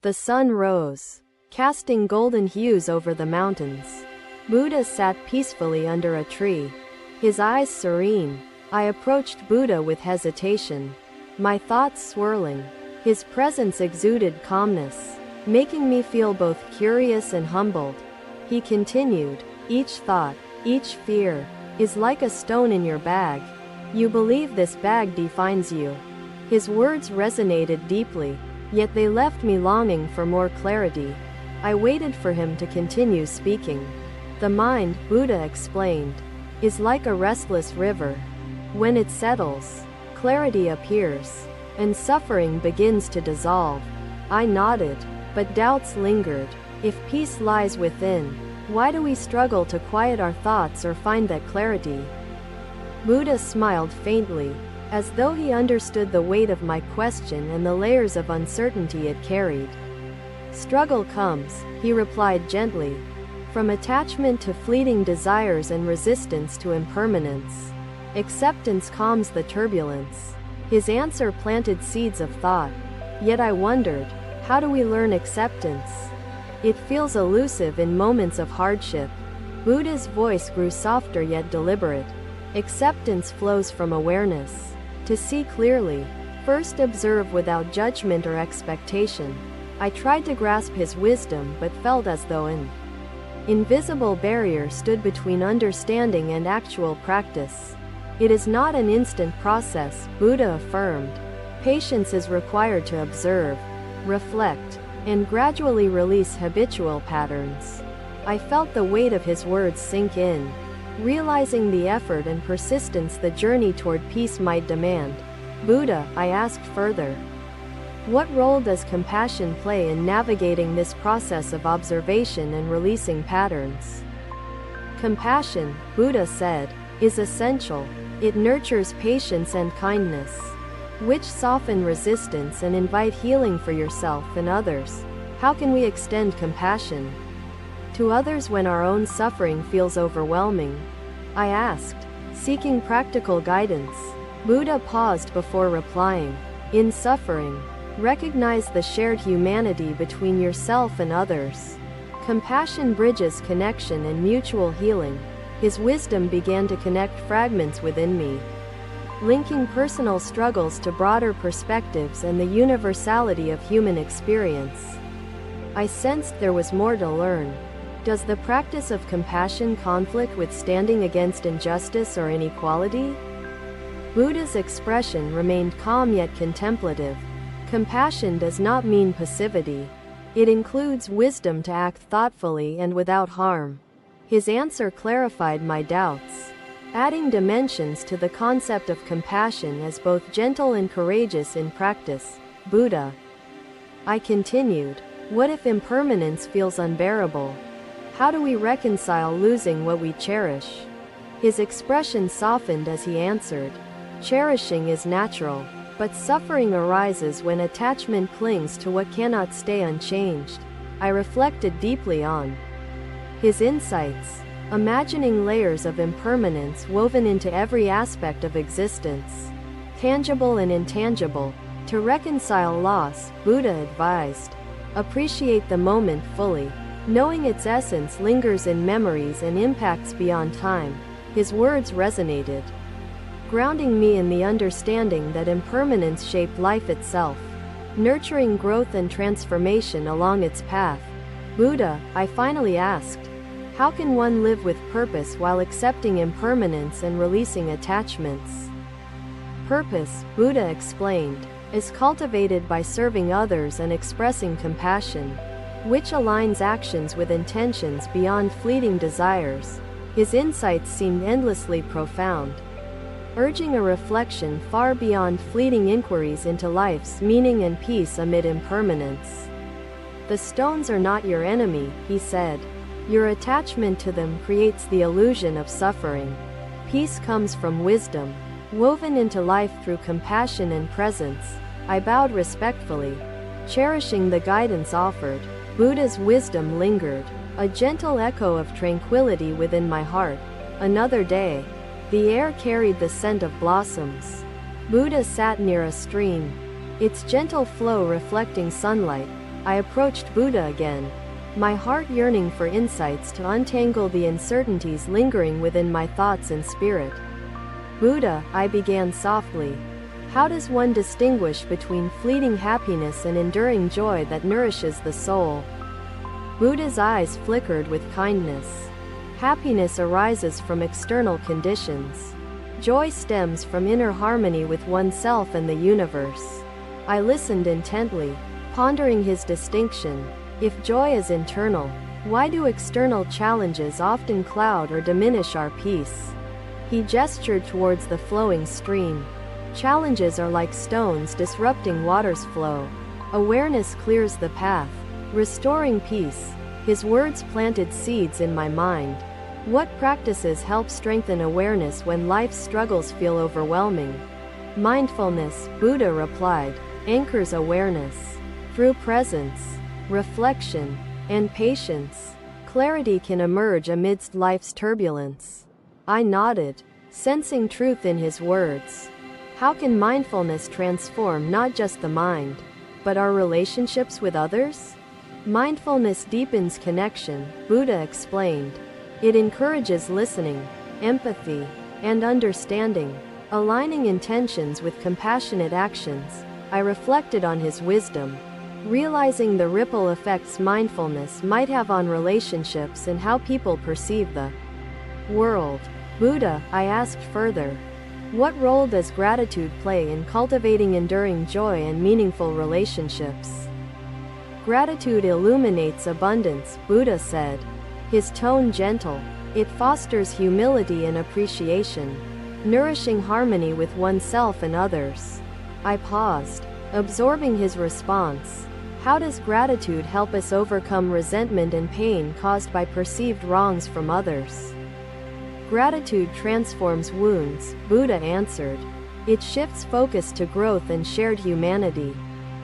The sun rose, casting golden hues over the mountains. Buddha sat peacefully under a tree, his eyes serene. I approached Buddha with hesitation, my thoughts swirling. His presence exuded calmness, making me feel both curious and humbled. He continued, "Each thought, each fear, is like a stone in your bag. You believe this bag defines you." His words resonated deeply, yet they left me longing for more clarity. I waited for him to continue speaking. "The mind," Buddha explained, "is like a restless river. When it settles, clarity appears, and suffering begins to dissolve." I nodded, but doubts lingered. If peace lies within, why do we struggle to quiet our thoughts or find that clarity? Buddha smiled faintly, as though he understood the weight of my question and the layers of uncertainty it carried. "Struggle comes," he replied gently, "from attachment to fleeting desires and resistance to impermanence. Acceptance calms the turbulence." His answer planted seeds of thought. Yet I wondered, how do we learn acceptance? It feels elusive in moments of hardship. Buddha's voice grew softer yet deliberate. Acceptance flows from awareness. To see clearly, first observe without judgment or expectation. I tried to grasp his wisdom but felt as though an invisible barrier stood between understanding and actual practice. "It is not an instant process," Buddha affirmed. "Patience is required to observe, reflect, and gradually release habitual patterns." I felt the weight of his words sink in, realizing the effort and persistence the journey toward peace might demand. "Buddha," I asked further, "what role does compassion play in navigating this process of observation and releasing patterns?" "Compassion," Buddha said, "is essential. It nurtures patience and kindness, which soften resistance and invite healing for yourself and others." How can we extend compassion to others when our own suffering feels overwhelming? I asked, seeking practical guidance. Buddha paused before replying. "In suffering, recognize the shared humanity between yourself and others. Compassion bridges connection and mutual healing." His wisdom began to connect fragments within me, linking personal struggles to broader perspectives and the universality of human experience. I sensed there was more to learn. Does the practice of compassion conflict with standing against injustice or inequality? Buddha's expression remained calm yet contemplative. Compassion does not mean passivity. It includes wisdom to act thoughtfully and without harm. His answer clarified my doubts, adding dimensions to the concept of compassion as both gentle and courageous in practice. "Buddha," I continued, "what if impermanence feels unbearable? How do we reconcile losing what we cherish?" His expression softened as he answered, "Cherishing is natural, but suffering arises when attachment clings to what cannot stay unchanged." I reflected deeply on his insights, imagining layers of impermanence woven into every aspect of existence, tangible and intangible. To reconcile loss, Buddha advised, "Appreciate the moment fully, knowing its essence lingers in memories and impacts beyond time." His words resonated, grounding me in the understanding that impermanence shaped life itself, nurturing growth and transformation along its path. "Buddha," I finally asked, "how can one live with purpose while accepting impermanence and releasing attachments?" "Purpose," Buddha explained, "is cultivated by serving others and expressing compassion, which aligns actions with intentions beyond fleeting desires." His insights seemed endlessly profound, urging a reflection far beyond fleeting inquiries into life's meaning and peace amid impermanence. "The stones are not your enemy," he said. "Your attachment to them creates the illusion of suffering. Peace comes from wisdom, woven into life through compassion and presence." I bowed respectfully, cherishing the guidance offered. Buddha's wisdom lingered, a gentle echo of tranquility within my heart. Another day, the air carried the scent of blossoms. Buddha sat near a stream, its gentle flow reflecting sunlight. I approached Buddha again, my heart yearning for insights to untangle the uncertainties lingering within my thoughts and spirit. Buddha, I began softly. How does one distinguish between fleeting happiness and enduring joy that nourishes the soul? Buddha's eyes flickered with kindness. Happiness arises from external conditions. Joy stems from inner harmony with oneself and the universe. I listened intently, pondering his distinction. If joy is internal, why do external challenges often cloud or diminish our peace? He gestured towards the flowing stream. Challenges are like stones disrupting water's flow. Awareness clears the path, restoring peace. His words planted seeds in my mind. What practices help strengthen awareness when life's struggles feel overwhelming? Mindfulness, Buddha replied, anchors awareness. Through presence, reflection, and patience, clarity can emerge amidst life's turbulence. I nodded, sensing truth in his words. How can mindfulness transform not just the mind, but our relationships with others? Mindfulness deepens connection, Buddha explained. It encourages listening, empathy, and understanding, aligning intentions with compassionate actions. I reflected on his wisdom, realizing the ripple effects mindfulness might have on relationships and how people perceive the world. Buddha, I asked further, what role does gratitude play in cultivating enduring joy and meaningful relationships? Gratitude illuminates abundance, Buddha said, his tone gentle. It fosters humility and appreciation, nourishing harmony with oneself and others. I paused, absorbing his response. How does gratitude help us overcome resentment and pain caused by perceived wrongs from others? Gratitude transforms wounds, Buddha answered. It shifts focus to growth and shared humanity,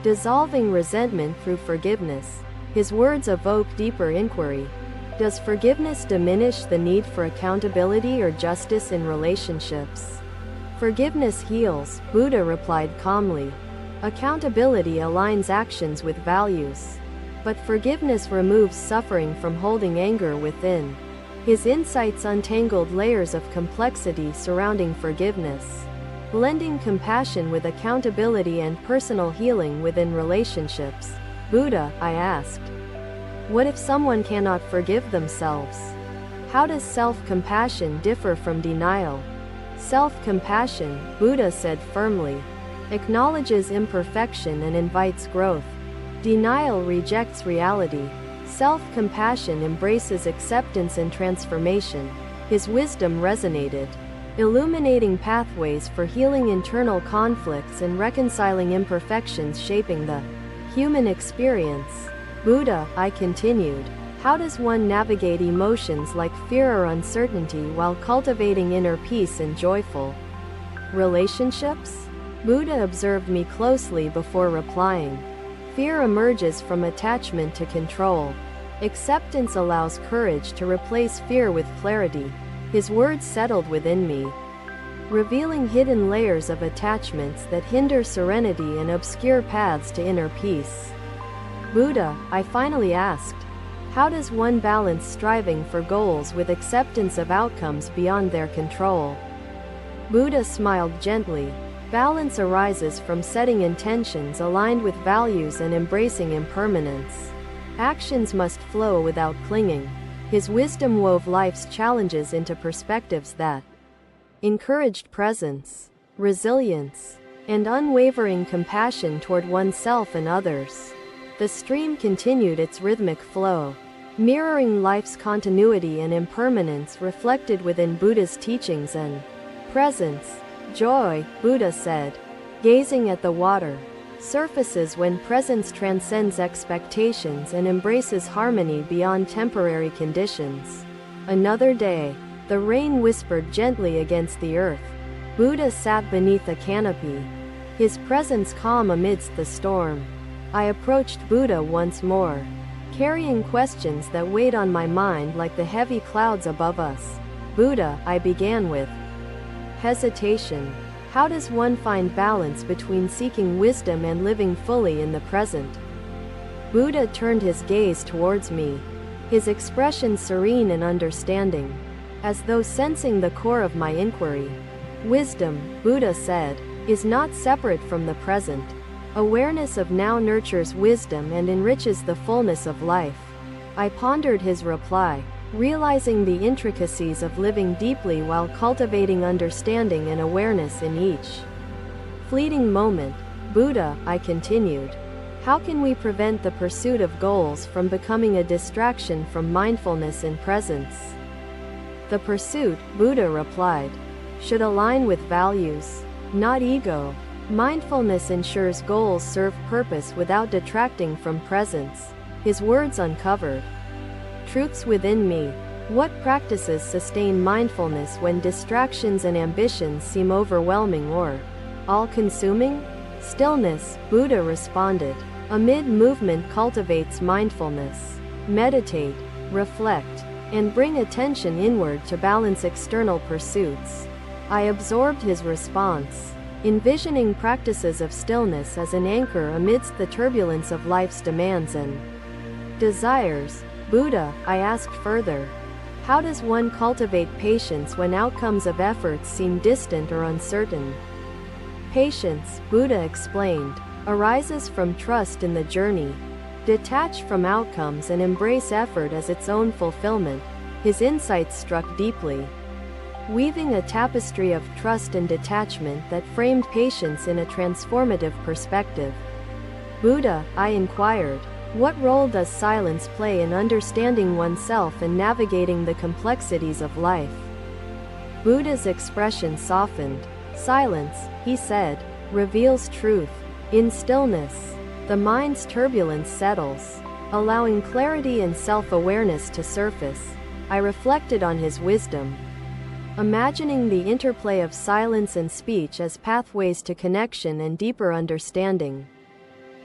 dissolving resentment through forgiveness. His words evoke deeper inquiry. Does forgiveness diminish the need for accountability or justice in relationships? Forgiveness heals, Buddha replied calmly. Accountability aligns actions with values, but forgiveness removes suffering from holding anger within. His insights untangled layers of complexity surrounding forgiveness, blending compassion with accountability and personal healing within relationships. Buddha, I asked, what if someone cannot forgive themselves? How does self-compassion differ from denial? Self-compassion, Buddha said firmly, acknowledges imperfection and invites growth. Denial rejects reality. Self-compassion embraces acceptance and transformation. His wisdom resonated, illuminating pathways for healing internal conflicts and reconciling imperfections shaping the human experience. Buddha, I continued, how does one navigate emotions like fear or uncertainty while cultivating inner peace and joyful relationships? Buddha observed me closely before replying. Fear emerges from attachment to control. Acceptance allows courage to replace fear with clarity. His words settled within me, revealing hidden layers of attachments that hinder serenity and obscure paths to inner peace. Buddha, I finally asked, how does one balance striving for goals with acceptance of outcomes beyond their control? Buddha smiled gently. Balance arises from setting intentions aligned with values and embracing impermanence. Actions must flow without clinging. His wisdom wove life's challenges into perspectives that encouraged presence, resilience, and unwavering compassion toward oneself and others. The stream continued its rhythmic flow, mirroring life's continuity and impermanence reflected within Buddha's teachings and presence. Joy, Buddha said, gazing at the water, surfaces when presence transcends expectations and embraces harmony beyond temporary conditions. Another day, the rain whispered gently against the earth. Buddha sat beneath a canopy, his presence calm amidst the storm. I approached Buddha once more, carrying questions that weighed on my mind like the heavy clouds above us. Buddha, I began with hesitation. How does one find balance between seeking wisdom and living fully in the present? Buddha turned his gaze towards me, his expression serene and understanding, as though sensing the core of my inquiry. Wisdom, Buddha said, is not separate from the present. Awareness of now nurtures wisdom and enriches the fullness of life. I pondered his reply, realizing the intricacies of living deeply while cultivating understanding and awareness in each fleeting moment. Buddha, I continued, how can we prevent the pursuit of goals from becoming a distraction from mindfulness in presence? The pursuit, Buddha replied, should align with values, not ego. Mindfulness ensures goals serve purpose without detracting from presence. His words uncovered truths within me. What practices sustain mindfulness when distractions and ambitions seem overwhelming or all-consuming? Stillness, Buddha responded. Amid movement cultivates mindfulness. Meditate, reflect, and bring attention inward to balance external pursuits. I absorbed his response, envisioning practices of stillness as an anchor amidst the turbulence of life's demands and desires. Buddha, I asked further, how does one cultivate patience when outcomes of efforts seem distant or uncertain? Patience, Buddha explained, arises from trust in the journey. Detach from outcomes and embrace effort as its own fulfillment. His insights struck deeply, weaving a tapestry of trust and detachment that framed patience in a transformative perspective. Buddha, I inquired, what role does silence play in understanding oneself and navigating the complexities of life? Buddha's expression softened. Silence, he said, reveals truth. In stillness, the mind's turbulence settles, allowing clarity and self-awareness to surface. I reflected on his wisdom, imagining the interplay of silence and speech as pathways to connection and deeper understanding.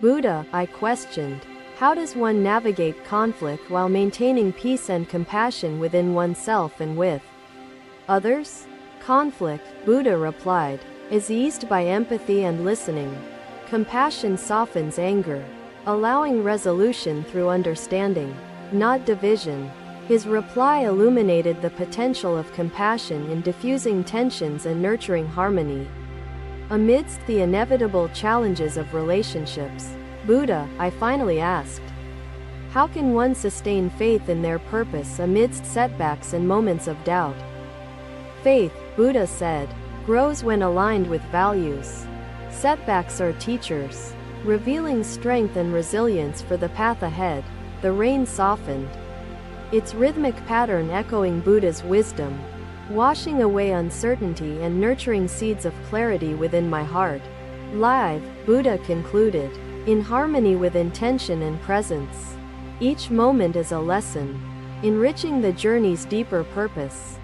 Buddha, I questioned, how does one navigate conflict while maintaining peace and compassion within oneself and with others? Conflict, Buddha replied, is eased by empathy and listening. Compassion softens anger, allowing resolution through understanding, not division. His reply illuminated the potential of compassion in diffusing tensions and nurturing harmony. Amidst the inevitable challenges of relationships, Buddha, I finally asked, how can one sustain faith in their purpose amidst setbacks and moments of doubt? Faith, Buddha said, grows when aligned with values. Setbacks are teachers, revealing strength and resilience for the path ahead. The rain softened, its rhythmic pattern echoing Buddha's wisdom, washing away uncertainty and nurturing seeds of clarity within my heart. Live, Buddha concluded, in harmony with intention and presence. Each moment is a lesson, enriching the journey's deeper purpose.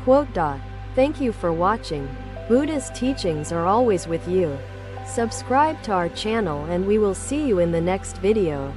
Quote. Thank you for watching. Buddha's teachings are always with you. Subscribe to our channel and we will see you in the next video.